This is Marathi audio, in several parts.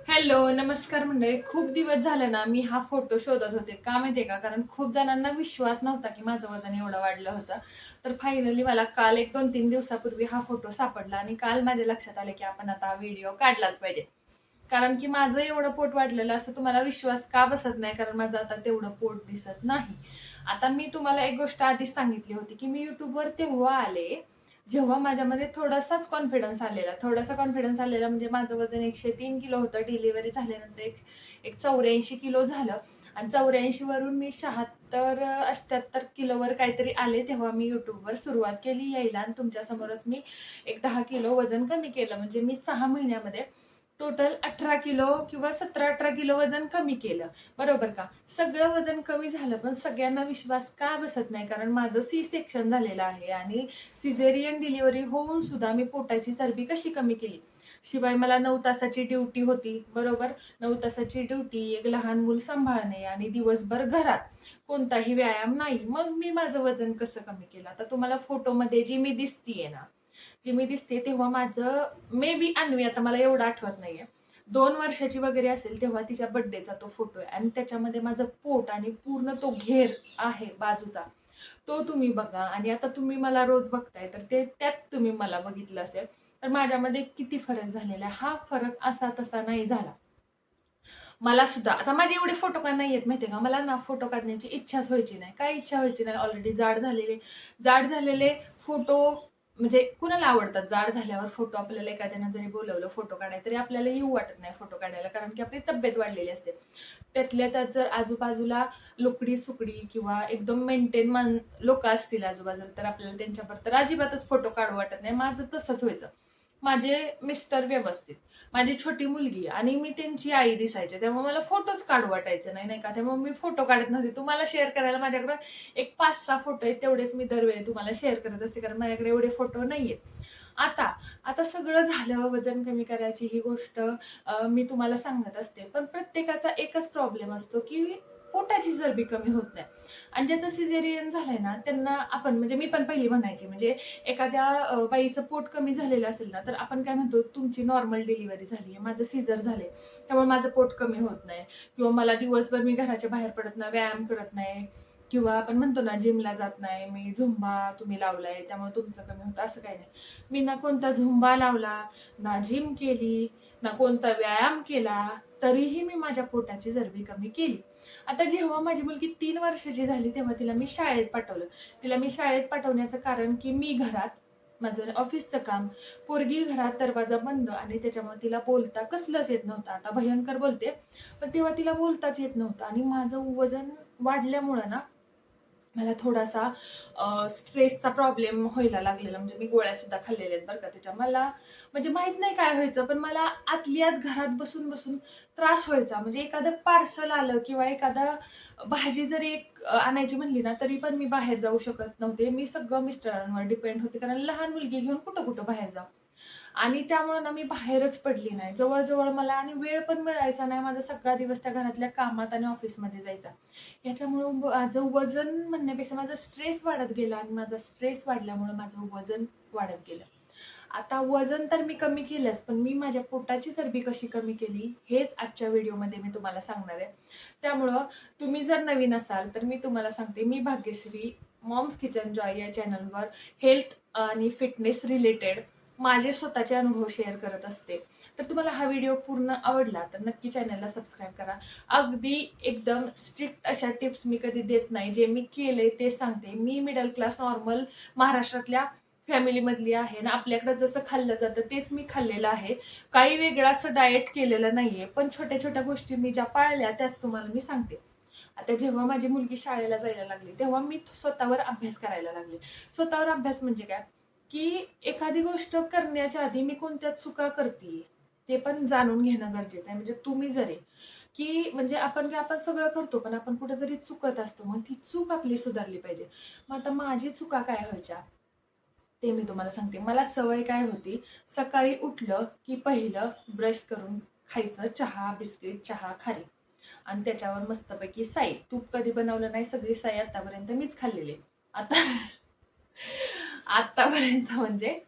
हॅलो, नमस्कार मंडळी. खूप दिवस झाले ना मी हा फोटो शोधत होते. का माहितीये का? कारण खूप जणांना विश्वास नव्हता की माझं वजन एवढं वाढलं होतं. तर फायनली मला काल एक 2-3 दिवसापूर्वी हा फोटो सापडला आणि काल माझ्या लक्षात आलं की आपण आता हा व्हिडिओ काढलाच पाहिजे. कारण की माझं एवढं पोट वाढलेलं असं तुम्हाला विश्वास का बसत नाही? कारण माझं आता तेवढं पोट दिसत नाही. आता मी तुम्हाला एक गोष्ट आधीच सांगितली होती की मी YouTubeवर तेव्हा आले जेव्हा माझ्यामध्ये थोडासाच कॉन्फिडन्स आलेला. थोडासा कॉन्फिडन्स आलेला म्हणजे माझं वजन 103 किलो होतं. डिलिव्हरी झाल्यानंतर एक 84 किलो झालं आणि 84 वरून मी 76-78 किलोवर काहीतरी आले. तेव्हा मी YouTubeवर सुरुवात केली यायला आणि तुमच्यासमोरच मी एक 10 किलो वजन कमी केलं. म्हणजे मी 6 महिन्यामध्ये टोटल 18 किलो किंवा 17-18 किलो वजन कमी केलं. बरोबर का? सगळं वजन कमी झालं, पण सगळ्यांना विश्वास का बसत नाही? कारण माझं सी सेक्शन झालेलं आहे आणि सिझेरियन डिलिव्हरी होऊन सुद्धा मी पोटाची चरबी कशी कमी केली? शिवाय मला 9 तासाची ड्युटी होती, बरोबर? 9 तासाची ड्युटी, एक लहान मूल सांभाळणे आणि दिवसभर घरात. कोणताही व्यायाम नाही. मग मी माझं वजन कसं कमी केलं? आता तुम्हाला फोटोमध्ये जी मी दिसतीये ना, जी मी दिसते तेव्हा माझं मे बी अन्वी आता मला एवढं आठवत नाहीये. 2 वर्षाची वगैरे असेल तेव्हा तिच्या बर्थडेचा तो फोटो आहे आणि त्याच्यामध्ये माझं पोट आणि पूर्ण तो घेर आहे बाजूचा, तो तुम्ही बघा आणि आता तुम्ही मला रोज बघताय तर ते त्यात तुम्ही मला बघितलं असेल. तर माझ्यामध्ये किती फरक झालेला आहे. हा फरक असा तसा नाही झाला. मला सुद्धा आता माझे एवढे फोटो का नाही येत माहितीये का? मला ना फोटो काढण्याची इच्छाच व्हायची नाही. काय इच्छा व्हायची नाही? ऑलरेडी जाड झालेले फोटो म्हणजे कुणाला आवडतात जाड झाल्यावर फोटो? आपल्याला एखाद्यानं जरी बोलावलं फोटो काढायला तरी आपल्याला येऊ वाटत नाही फोटो काढायला, कारण की आपली तब्येत वाढलेली असते. त्यातल्या त्यात जर आजूबाजूला लुकडी-सुकडी किंवा एकदम मेंटेन लोकं असतील आजूबाजूला तर आपल्याला त्यांच्याबरोबर तर अजिबातच फोटो काढू वाटत नाही. माझं तसंच व्हायचं. माझे मिस्टर व्यवस्थित, माझी छोटी मुलगी आणि मी त्यांची आई दिसायचे. त्यामुळे मला फोटोच काढू वाटायचे नाही, नाही का. त्यामुळे मी फोटो काढत नव्हते. तुम्हाला शेअर करायला माझ्याकडे एक 5-6 फोटो आहेत. तेवढेच मी दरवेळी तुम्हाला शेअर करत असते, कारण माझ्याकडे एवढे फोटो नाहीयेत. आता आता सगळं झालं, वजन कमी करायची ही गोष्ट मी तुम्हाला सांगत असते. पण प्रत्येकाचा एकच प्रॉब्लेम असतो, की पोटाची चरबी कमी होत नाही. आणि ज्याचं सिझेरियन झालंय ना, त्यांना आपण म्हणजे मी पण पहिली म्हणायची म्हणजे एखाद्या बाईचं पोट कमी झालेलं असेल ना, तर आपण काय म्हणतो, तुमची नॉर्मल डिलिव्हरी झाली आहे, माझं सीझर झालंय, त्यामुळे माझं पोट कमी होत नाही किंवा मला दिवसभर मी घराच्या बाहेर पडत नाही, व्यायाम करत नाही किंवा आपण म्हणतो ना, जिमला जात नाही, मी झुंबा तुम्ही लावलाय त्यामुळे तुमचं कमी होतं, असं काही नाही. मी ना कोणता झुंबा लावला, ना जिम केली, ना कोणता व्यायाम केला, तरीही मी माझ्या पोटाची चरबी कमी केली. आता जेव्हा माझी मुलगी 3 वर्षाची झाली, तेव्हा तिला मी शाळेत पाठवलं. तिला मी शाळेत पाठवण्याचं कारण, की मी घरात माझं ऑफिसचं काम, पोरगी घरात दरवाजा बंद आणि त्याच्यामुळे तिला बोलता कसलंच येत नव्हतं. आता भयंकर बोलते, पण तेव्हा तिला बोलताच येत नव्हतं आणि माझं वजन वाढल्यामुळं ना मला थोडासा स्ट्रेसचा प्रॉब्लेम व्हायला लागलेला. म्हणजे मी गोळ्या सुद्धा खाल्लेल्या आहेत बरं का त्याच्या. मला म्हणजे माहित नाही काय व्हायचं, पण मला आतली आत घरात बसून त्रास व्हायचा. म्हणजे एखादं पार्सल आलं किंवा एखादा भाजी जरी आणायची म्हणली ना, तरी पण मी बाहेर जाऊ शकत नव्हते. मी सगळं मिस्टरांवर डिपेंड होते. कारण लहान मुलगी घेऊन कुठं बाहेर जाऊ. आणि त्यामुळे ना मी बाहेरच पडली नाही. जवळ-जवळ मला आणि वेळ पण मिळायचा नाही. माझा सगळा दिवस त्या घरातल्या कामात आणि ऑफिसमध्ये जायचा. याच्यामुळं माझं वजन म्हणण्यापेक्षा माझा स्ट्रेस वाढत गेला आणि माझा स्ट्रेस वाढल्यामुळं माझं वजन वाढत गेलं. आता वजन तर मी कमी केलंच, पण मी माझ्या पोटाची चरबी कशी कमी केली, हेच आजच्या व्हिडिओमध्ये मी तुम्हाला सांगणार आहे. त्यामुळं तुम्ही जर नवीन असाल, तर मी तुम्हाला सांगते, मी भाग्यश्री मॉम्स किचन जॉय या चॅनलवर हेल्थ आणि फिटनेस रिलेटेड माझे स्वतःचे अनुभव शेअर करत असते. तर तुम्हाला हा व्हिडिओ पूर्ण आवडला, तर नक्की चॅनलला सबस्क्राईब करा. अगदी एकदम स्ट्रिक्ट अशा टिप्स मी कधी देत नाही. जे मी केलंय ते सांगते. मी मिडल क्लास नॉर्मल महाराष्ट्रातल्या फॅमिलीमधली आहे ना, आपल्याकडे जसं खाल्लं जातं तेच मी खाल्लेलं आहे. काही वेगळं असं डाएट केलेलं नाहीये. पण छोट्या-छोट्या गोष्टी मी ज्या पाळल्या त्याच तुम्हाला मी सांगते. आता जेव्हा माझी मुलगी शाळेला जायला लागली, तेव्हा मी स्वतःवर अभ्यास करायला लागले. स्वतःवर अभ्यास म्हणजे काय, की एखादी गोष्ट करण्याच्या आधी मी कोणत्या चुका करतीये, ते पण जाणून घेणं गरजेचं आहे. म्हणजे तुम्ही जरी की म्हणजे आपण सगळं करतो, पण आपण कुठेतरी चुकत असतो. मग ती चूक आपली सुधारली पाहिजे. मग आता माझी चुका काय व्हायच्या, ते मी तुम्हाला सांगते. मला सवय काय होती, सकाळी उठलं की पहिलं ब्रश करून खायचं चहा, बिस्किट, चहा, खारी आणि त्याच्यावर मस्तपैकी साई. तूप कधी बनवलं नाही, सगळी साई आतापर्यंत मीच खाल्लेली. आता आतापर्यंत म्हणजे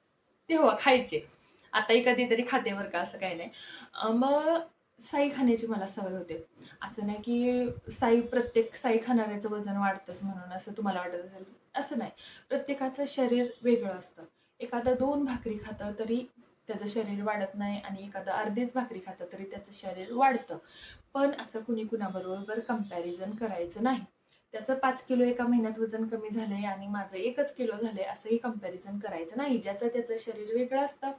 तेव्हा खायचे. आताही कधीतरी खाते बरं का, असं काही नाही. मग साई खाण्याची मला सवय होते. असं नाही की प्रत्येक साई खाणाऱ्याचं वजन वाढतंच म्हणून असं तुम्हाला वाटत असेल, असं नाही. प्रत्येकाचं शरीर वेगळं असतं. एखादं 2 भाकरी खातं तरी त्याचं शरीर वाढत नाही आणि एखादं अर्धीच भाकरी खातं तरी त्याचं शरीर वाढतं. पण असं कुणी कुणाबरोबर कंपॅरिझन करायचं नाही. त्याचं 5 किलो एका महिन्यात वजन कमी झालंय आणि माझं 1च किलो झालंय असंही कंपॅरिझन करायचं नाही. ज्याचं त्याचं शरीर वेगळं असतं.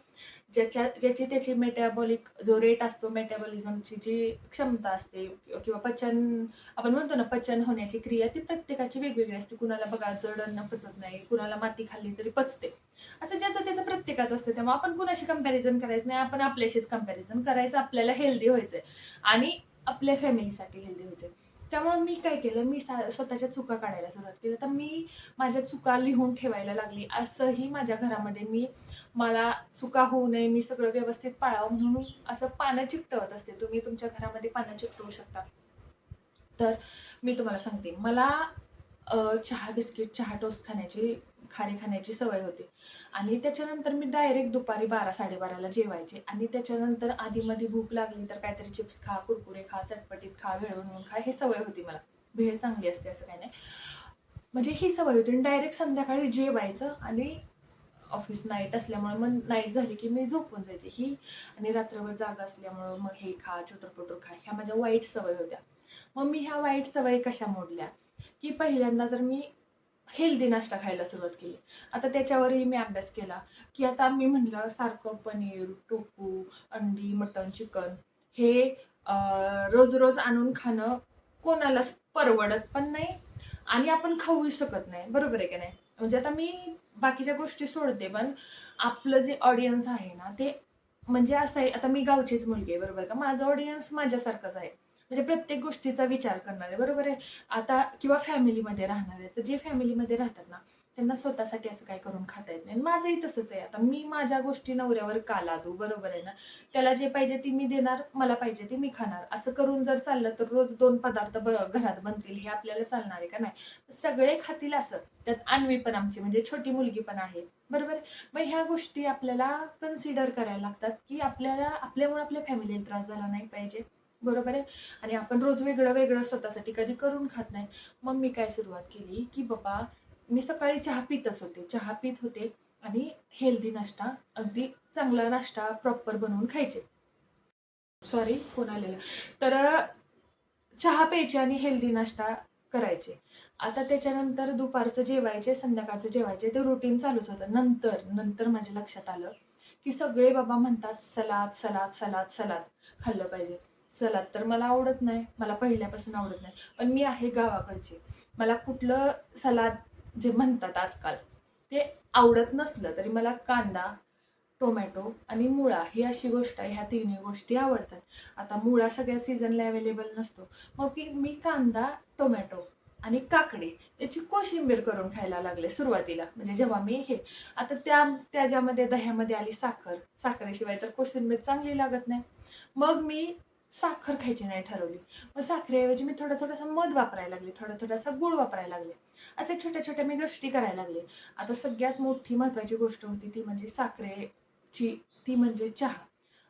ज्याची त्याची मेटाबॉलिक जो रेट असतो, मेटाबॉलिझमची जी क्षमता असते किंवा आपण म्हणतो ना, पचन होण्याची क्रिया ती प्रत्येकाची वेगवेगळी असते. कुणाला बघा जड अन्न पचत नाही, कुणाला माती खाल्ली तरी पचते. असं ज्याचं त्याचं प्रत्येकाचं असतं. त्यामुळे आपण कुणाशी कंपॅरिझन करायचं नाही. आपण आपल्याशीच कंपॅरिझन करायचं. आपल्याला हेल्दी व्हायचंय आणि आपल्या फॅमिलीसाठी हेल्दी व्हायचंय. त्यामुळे मी काय केलं, मी स्वतःच्या चुका काढायला सुरुवात केली. तर मी माझ्या चुका लिहून ठेवायला लागली. असंही माझ्या घरामध्ये मला चुका होऊ नये, मी सगळं व्यवस्थित पाळावं म्हणून असं पानं चिकटवत असते. तुम्ही तुमच्या घरामध्ये पानं चिकटवू शकता. तर मी तुम्हाला सांगते, मला चहा बिस्किट, चहा टोस्ट खारी खाण्याची सवय होती आणि त्याच्यानंतर मी डायरेक्ट दुपारी 12-12:30ला जेवायचे आणि त्याच्यानंतर आधीमध्ये भूक लागली तर काहीतरी चिप्स खा, कुरकुरे खा, चटपटीत खा, भेळ बनवून खा, ही सवय होती मला. भेळ चांगली असते असं काही नाही. म्हणजे ही सवय होती आणि डायरेक्ट संध्याकाळी जेवायचं आणि ऑफिस नाईट असल्यामुळे मग नाईट झाली की मी झोपून जायचे. ही आणि रात्रभर जागा असल्यामुळं मग हे खा, चुटर-पुटर खा, ह्या माझ्या वाईट सवयी होत्या. मग मी ह्या वाईट सवयी कशा मोडल्या, की पहिल्यांदा तर मी हेल्दी नाश्ता खायला सुरुवात केली. आता त्याच्यावरही मी अभ्यास केला, की आता मी म्हणलं सारखं पनीर, टोफू, अंडी, मटण, चिकन हे रोज-रोज आणून खाणं कोणालाच परवडत पण नाही आणि आपण खाऊ शकत नाही. बरोबर आहे की नाही? म्हणजे आता मी बाकीच्या गोष्टी सोडते, पण आपलं जे ऑडियन्स आहे ना, ते म्हणजे असं आहे, आता मी गावचीच मुलगी आहे, बरोबर का? माझं ऑडियन्स माझ्यासारखंच आहे. म्हणजे प्रत्येक गोष्टीचा विचार करणारे, बरोबर आहे? आता किंवा फॅमिलीमध्ये राहणारे, तर जे फॅमिलीमध्ये राहतात ना, त्यांना स्वतःसाठी असं काही करून खाता येत नाही. माझंही तसंच आहे. आता मी माझ्या गोष्टी नवऱ्यावर का लादू? बरोबर आहे ना? त्याला जे पाहिजे ती मी देणार, मला पाहिजे ती मी खाणार. असं करून जर चाललं, तर रोज 2 पदार्थ घरात बनतील, हे आपल्याला चालणार आहे का? नाही. सगळे खातील असं. त्यात अन्वी पण आमची म्हणजे छोटी मुलगी पण आहे. बरोबर आहे? मग ह्या गोष्टी आपल्याला कन्सिडर करायला लागतात, की आपल्यामुळे आपल्या फॅमिलीला त्रास झाला नाही पाहिजे. बरोबर आहे? आणि आपण रोज वेगळं-वेगळं स्वतःसाठी कधी करून खात नाही. मग मी काय सुरुवात केली, की बाबा मी सकाळी चहा पितच होते. चहा पीत होते आणि हेल्दी नाश्ता, अगदी चांगला नाश्ता प्रॉपर बनवून खायचे. सॉरी फोन आलेला. तर चहा प्यायचे आणि हेल्दी नाश्ता करायचे. आता त्याच्यानंतर दुपारचं जेवायचे, संध्याकाळचं जेवायचे ते रुटीन चालूच होतं. नंतर माझ्या लक्षात आलं, की सगळे बाबा म्हणतात सलाद, सलाद, सलाद, सलाद खाल्लं पाहिजे. सलाद तर मला आवडत नाही. मला पहिल्यापासून आवडत नाही. पण मी आहे गावाकडची. मला कुठलं सलाद जे म्हणतात आजकाल, ते आवडत नसलं तरी मला कांदा, टोमॅटो आणि मुळा ही अशी गोष्ट आहे, ह्या तिन्ही गोष्टी आवडतात. आता मुळा सगळ्या सीझनला अवेलेबल नसतो. मग मी कांदा, टोमॅटो आणि काकडी याची कोशिंबीर करून खायला लागले सुरुवातीला. म्हणजे जेव्हा मी हे आता त्याच्यामध्ये दह्यामध्ये आली साखर. साखरेशिवाय तर कोशिंबीर चांगली लागत नाही. मग मी साखर खायची नाही ठरवली. मग साखरेऐवजी मी थोडासा मध वापरायला लागले, थोडासा गूळ वापरायला लागले. अशा छोट्या-छोट्या मी गोष्टी करायला लागले. आता सगळ्यात मोठी महत्त्वाची गोष्ट होती ती म्हणजे ती म्हणजे चहा.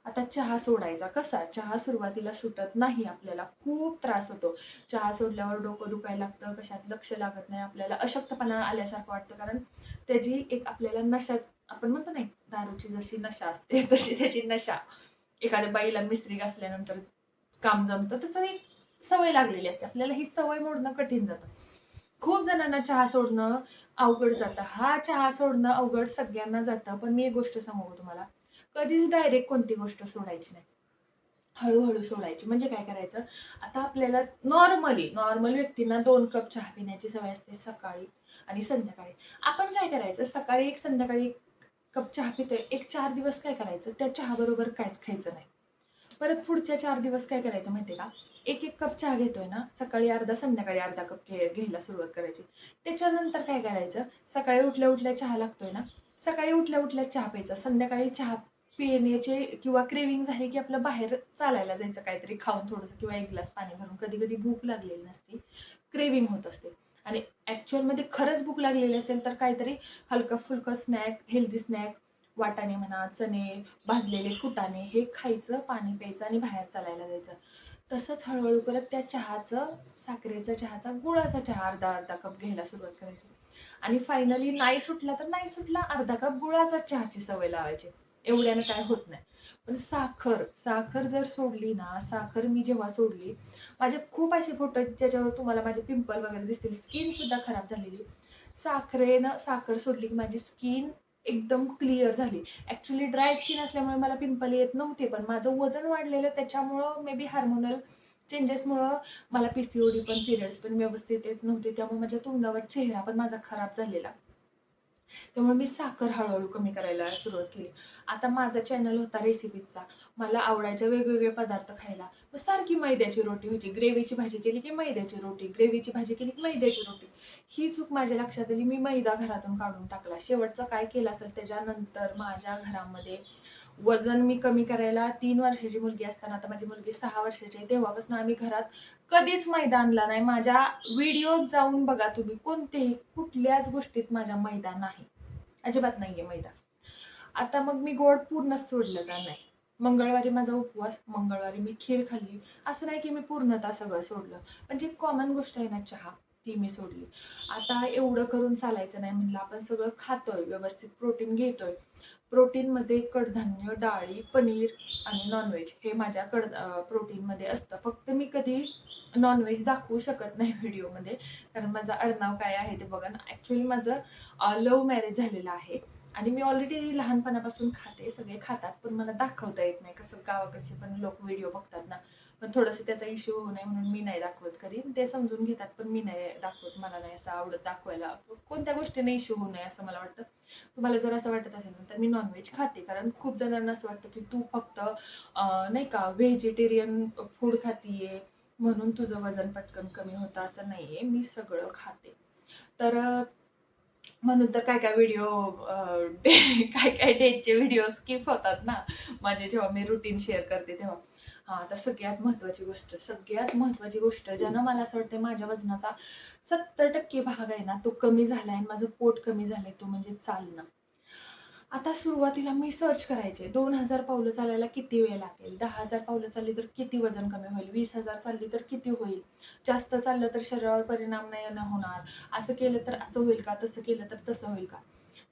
आता चहा सोडायचा कसा? चहा सुरुवातीला सुटत नाही आपल्याला. खूप त्रास होतो. चहा सोडल्यावर डोकं दुखायला लागतं, कशात लक्ष लागत नाही. आपल्याला अशक्तपणा आल्यासारखं वाटतं कारण त्याची एक आपल्याला आपण म्हणतो ना, दारूची जशी नशा असते तशी त्याची नशा. एखाद्या बाईला मिसरी घासल्यानंतर काम जमतं, तसं एक सवय लागलेली असते. आपल्याला ही सवय मोडणं कठीण जातं. खूप जणांना चहा सोडणं अवघड जातं. हा चहा सोडणं अवघड सगळ्यांना जातं. पण मी एक गोष्ट सांगू का तुम्हाला? कधीच डायरेक्ट कोणती गोष्ट सोडायची नाही. हळू-हळू सोडायची. म्हणजे काय करायचं? आता आपल्याला नॉर्मल व्यक्तींना 2 कप चहा पिण्याची सवय असते सकाळी आणि संध्याकाळी. आपण काय करायचं? सकाळी एक, संध्याकाळी 1 कप चहा पितोय. एक 4 दिवस काय करायचं? त्या चहाबरोबर काहीच खायचं नाही. परत पुढच्या 4 दिवस काय करायचं माहिती आहे का? 1-1 कप चहा घेतोय ना, सकाळी अर्धा, संध्याकाळी अर्धा कप घ्यायला सुरुवात करायची. त्याच्यानंतर काय करायचं? सकाळी उठल्या-उठल्या चहा लागतोय ना, सकाळी उठल्या-उठल्या चहा प्यायचा. संध्याकाळी चहा पिण्याचे किंवा क्रेव्हिंग झाली, की आपलं बाहेर चालायला जायचं काहीतरी खाऊन थोडंसं किंवा 1 ग्लास पाणी भरून. कधी-कधी भूक लागलेली नसते, क्रेव्हिंग होत असते आणि ॲक्चुअलमध्ये खरंच भूक लागलेली असेल, तर काहीतरी हलकं-फुलकं स्नॅक, हेल्दी स्नॅक वाटाणे म्हणा, चणे, भाजलेले फुटाणे हे खायचं, पाणी प्यायचं आणि बाहेर चालायला जायचं. तसंच हळूहळू करत त्या चहाचं, साखरेचा चहाचा, गुळाचा चहा अर्धा अर्धा कप घ्यायला सुरुवात करायची. आणि फायनली नाही सुटला तर नाही सुटला, अर्धा कप गुळाचा चहाची सवय लावायची. एवढ्यानं काय होत नाही. पण साखर साखर जर सोडली ना, साखर मी जेव्हा सोडली, माझे खूप असे फोटो आहेत ज्याच्यावर तुम्हाला माझे पिंपल वगैरे दिसतील, स्किन सुद्धा खराब झालेली. साखर सोडली की माझी स्किन एकदम क्लिअर झाली. ॲक्च्युली ड्राय स्किन असल्यामुळे मला पिंपल येत नव्हते, पण माझं वजन वाढलेलं त्याच्यामुळं मे बी हार्मोनल चेंजेसमुळं मला पीसीओडी पण, पिरियड्स पण व्यवस्थित येत नव्हते. त्यामुळे माझ्या तोंडावर चेहरा पण माझा खराब झालेला. त्यामुळे मी साखर हळूहळू कमी करायला सुरुवात केली. आता माझा चॅनल होता रेसिपीजचा. मला आवडायचे वेगवेगळे पदार्थ खायला. मग सारखी मैद्याची रोटी व्हायची. ग्रेव्हीची भाजी केली की मैद्याची रोटी, ग्रेव्हीची भाजी केली की मैद्याची रोटी. ही चूक माझ्या लक्षात आली. मी मैदा घरातून काढून टाकला. शेवटचं काय केलं असेल, त्याच्यानंतर माझ्या घरामध्ये वजन मी कमी करायला 3 वर्षाची मुलगी असताना, आता माझी मुलगी 6 वर्षाची आहे, तेव्हापासून आम्ही घरात कधीच मैदा आणला नाही. माझ्या व्हिडिओत जाऊन बघा तुम्ही, कोणतेही कुठल्याच गोष्टीत माझ्या मैदा नाही. अजिबात नाहीये मैदा. आता मग मी गोड पूर्णच सोडलं का नाही. मंगळवारी माझा उपवास, मंगळवारी मी खीर खाल्ली. असं नाही की मी पूर्णतः सगळं सोडलं. पण जी कॉमन गोष्ट आहे ना, चहा, ती मी सोडली. आता एवढं करून चालायचं नाही म्हणलं, आपण सगळं खातोय, व्यवस्थित प्रोटीन घेतोय. प्रोटीनमध्ये कडधान्य, डाळी, पनीर आणि नॉनव्हेज हे माझ्या प्रोटीनमध्ये असतं. फक्त मी कधी नॉनव्हेज दाखवू शकत नाही व्हिडिओमध्ये, कारण माझं आडनाव काय आहे ते बघा ना. ॲक्च्युली माझं लव्ह मॅरेज झालेलं आहे आणि मी ऑलरेडी लहानपणापासून खाते, सगळे खातात, पण मला दाखवता येत नाही. कसं गावाकडचे पण लोक व्हिडिओ बघतात ना, पण थोडंसं त्याचा इश्यू होऊ नये म्हणून मी नाही दाखवत कधी. ते समजून घेतात, पण मी नाही दाखवत. मला नाही असं आवडत दाखवायला. कोणत्या गोष्टीने इश्यू होऊ नये असं मला वाटतं. तुम्हाला जर असं वाटत असेल ना, तर मी नॉनव्हेज खाते, कारण खूप जणांना असं वाटतं की तू फक्त नाही का व्हेजिटेरियन फूड खातीये म्हणून तुझं वजन पटकन कमी होतं, असं नाहीये. मी सगळं खाते. तर म्हणून तर काय काय व्हिडिओ काय काय डेटचे व्हिडिओ स्किप होतात ना माझे, जेव्हा मी रुटीन शेअर करते तेव्हा. हां, तर सगळ्यात महत्त्वाची गोष्ट ज्यानं मला असं वाटतं माझ्या वजनाचा 70% भाग आहे ना, तो कमी झाला आहे, माझं पोट कमी झालंय, तो म्हणजे चालणं. आता सुरुवातीला मी सर्च करायचे 2,000 पावलं चालायला किती वेळ लागेल, 10,000 पावलं चालली तर किती वजन कमी होईल, 20,000 चालली तर किती होईल, जास्त चाललं तर शरीरावर परिणाम नाही ना होणार, असं केलं तर असं होईल का, तसं केलं तर तसं होईल का.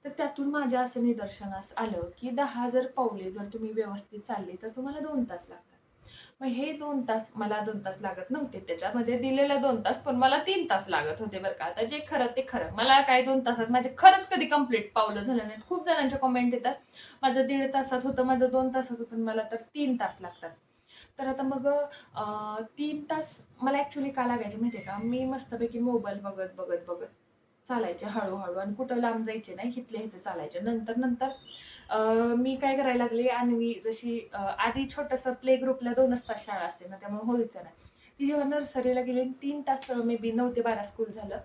तर त्यातून माझ्या असं निदर्शनास आलं की 10,000 पावले जर तुम्ही व्यवस्थित चालले तर तुम्हाला 2 तास लागतात. मग हे 2 तास मला 2 तास लागत नव्हते. त्याच्यामध्ये दिलेले 2 तास, पण मला 3 तास लागत होते बरं का. आता जे खरं ते खरं. मला काय 2 तासात माझे खरंच कधी कंप्लीट पावलं झालं नाहीत. खूप जणांच्या कमेंट येतात, माझं 1.5 तासात होतं, माझं 2 तासात होतं, पण मला तर 3 तास लागतात. तर आता मग 3 तास मला ॲक्च्युअली का लागायचे माहिती आहे का? मी मस्तपैकी मोबाईल बघत, बघत, बघत चालायचे हळू आणि कुठं लांब जायचे नाही. इथल्या इथे चालायचे. नंतर मी काय करायला लागले, अन्वी जशी आधी छोटंसं प्ले ग्रुपला 2च तास शाळा असते ना, त्यामुळे व्हायचं नाही. ती जेव्हा नर्सरीला गेली 3 तास मे बी 9 ते 12 स्कूल झालं,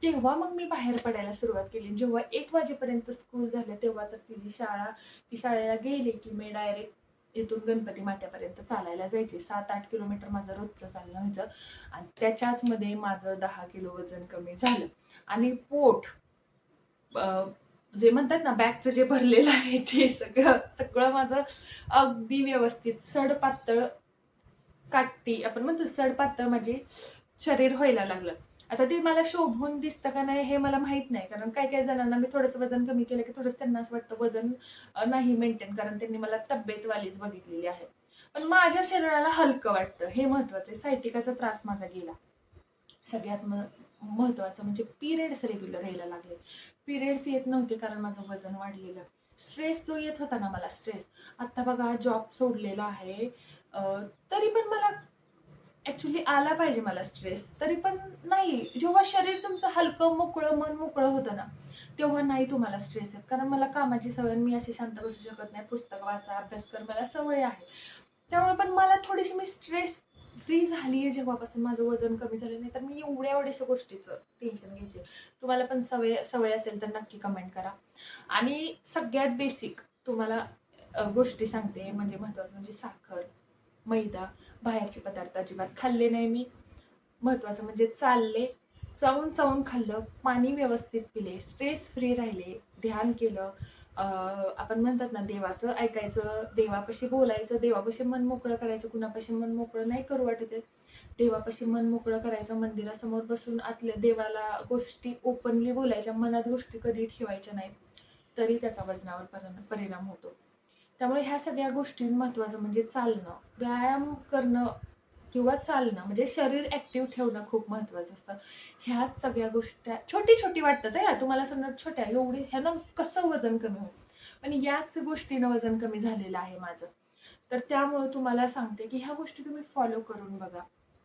तेव्हा मग मी बाहेर पडायला सुरुवात केली. जेव्हा 1 वाजेपर्यंत स्कूल झालं, तेव्हा तर ती शाळेला गेली की मी डायरेक्ट इथून गणपती मात्यापर्यंत चालायला जायचे. 7-8 किलोमीटर माझं रोजचं चालणं व्हायचं आणि त्याच्याचमध्ये माझं 10 किलो वजन कमी झालं. आणि पोट जे म्हणतात ना बॅगचं जे भरलेलं आहे ते सगळं सगळं माझं अगदी व्यवस्थित सडपातळ, काठी आपण म्हणतो सडपातळ माझे शरीर व्हायला लागलं. आता ते मला शोभून दिसतं का नाही हे मला माहित नाही, कारण काही काही जणांना मी थोडंसं वजन कमी केलं की थोडंसं त्यांना असं वाटतं वजन नाही मेंटेन, कारण त्यांनी मला तब्येतवालीच बघितलेली आहे. पण माझ्या शरीराला हलकं वाटतं, हे महत्वाचं आहे. सायटिकाचा त्रास माझा गेला. सगळ्यात महत्त्वाचं म्हणजे पिरियड्स रेग्युलर यायला लागले. पिरियड्स येत नव्हते कारण माझं वजन वाढलेलं. स्ट्रेस जो येत होता ना मला, स्ट्रेस, आत्ता बघा जॉब सोडलेला आहे, तरी पण मला ॲक्च्युली आला पाहिजे मला स्ट्रेस, तरी पण नाही. जेव्हा शरीर तुमचं हलकं, मोकळं, मन मोकळं होतं ना, तेव्हा नाही तुम्हाला स्ट्रेस येत. कारण मला कामाची सवय, मी अशी शांत बसू शकत नाही. पुस्तक वाचा, अभ्यास कर, मला सवय आहे. त्यामुळे पण मला थोडीशी मी स्ट्रेस फ्री झाली आहे जेव्हापासून माझं वजन कमी झालं. नाही तर मी एवढ्याशा गोष्टीचं टेन्शन घ्यायचे. तुम्हाला पण सवय सवय असेल तर नक्की कमेंट करा. आणि सगळ्यात बेसिक तुम्हाला गोष्टी सांगते, म्हणजे महत्त्वाचं म्हणजे साखर, मैदा, बाहेरचे पदार्थ अजिबात खाल्ले नाही मी. महत्त्वाचं म्हणजे चालले, चावून चावून खाल्लं, पाणी व्यवस्थित पिले, स्ट्रेस फ्री राहिले, ध्यान केलं, आपण म्हणतात ना, देवाचं ऐकायचं, देवापाशी बोलायचं, देवापाशी मन मोकळं करायचं. कुणापाशी मन मोकळं नाही करू वाटत आहे. देवापाशी मन मोकळं करायचं, मंदिरासमोर बसून आतल्या देवाला गोष्टी ओपनली बोलायच्या, मनात गोष्टी कधी ठेवायच्या नाहीत, तरी त्याचा वजनावर परिणाम होतो. त्यामुळे ह्या सगळ्या गोष्टी महत्त्वाचं म्हणजे चालणं, व्यायाम करणं किंवा चालणं म्हणजे शरीर ॲक्टिव्ह ठेवणं खूप महत्त्वाचं असतं. ह्याच सगळ्या गोष्टी छोटी-छोटी वाटतात हां, तुम्हाला समजा छोट्या एवढी ह्यानं कसं वजन कमी होईल? पण याच गोष्टीनं वजन कमी झालेलं आहे माझं. तर त्यामुळं तुम्हाला सांगते, की ह्या गोष्टी तुम्ही फॉलो करून बघा.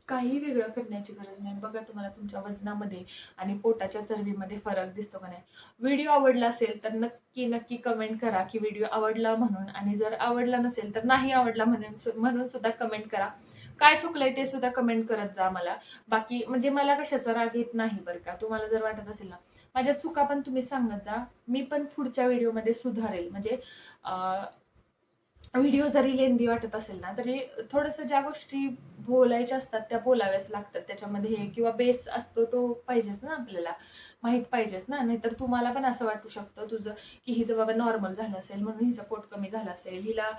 काही वेगळं करण्याची गरज नाही. बघा तुम्हाला तुमच्या वजनामध्ये आणि पोटाच्या चरबीमध्ये फरक दिसतो का नाही? व्हिडिओ आवडला असेल तर नक्की कमेंट करा, की व्हिडिओ आवडला म्हणून आणि जर आवडला नसेल तर नाही आवडला म्हणून सुद्धा कमेंट करा. काय चुकलंय ते सुद्धा कमेंट करत जा मला. बाकी म्हणजे मला कशाचा राग येत नाही बरं का. तुम्हाला जर वाटत असेल ना, माझ्या चुका पण तुम्ही सांगत जा. मी पण पुढच्या व्हिडिओमध्ये सुधारेल. म्हणजे व्हिडिओ जरी लेंदी वाटत असेल ना, तरी थोडंसं ज्या गोष्टी बोलायच्या असतात त्या बोलाव्याच लागतात. त्याच्यामध्ये हे किंवा बेस असतो तो पाहिजेच ना आपल्याला, माहीत पाहिजेच ना. नाहीतर तुम्हाला पण असं वाटू शकतं तुझं, की हिचं बाबा नॉर्मल झालं असेल म्हणून हिचं पोट कमी झालं असेल, हिला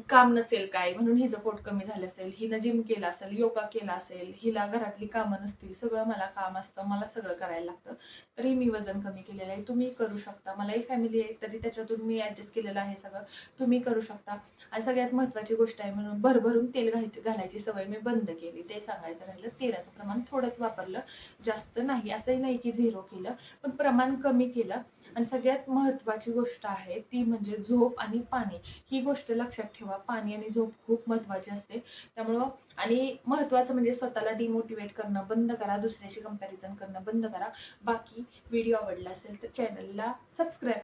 काम नसेल काय म्हणून हिचं पोट कमी झालं असेल, हिनं जिम केलं असेल, योगा केला असेल, हिला घरातली कामं नसतील, सगळं मला काम असतं, मला सगळं करायला लागतं, तरी मी वजन कमी केलेलं आहे. तुम्ही करू शकता. मलाही फॅमिली आहे, तरी त्याच्यातून मी ॲडजस्ट केलेलं आहे सगळं. तुम्ही करू शकता. आणि सगळ्यात महत्त्वाची गोष्ट आहे म्हणून भरभरून तेल घालायची सवय मी बंद केली. ते सांगायचं राहिलं. तेलाचं प्रमाण थोडंच वापरलं, जास्त नाही. असंही नाही की 0 केलं, पण प्रमाण कमी केलं. आणि सगळ्यात महत्त्वाची गोष्ट आहे ती म्हणजे झोप आणि पाणी. ही गोष्ट लक्षात ठेवा. पाणी आणि झोप खूप महत्त्वाची असते. त्यामुळं आणि महत्त्वाचं म्हणजे स्वतःला डिमोटिवेट करणं बंद करा. दुसऱ्याशी कंपॅरिझन करणं बंद करा. बाकी व्हिडिओ आवडला असेल तर चॅनलला सबस्क्राईब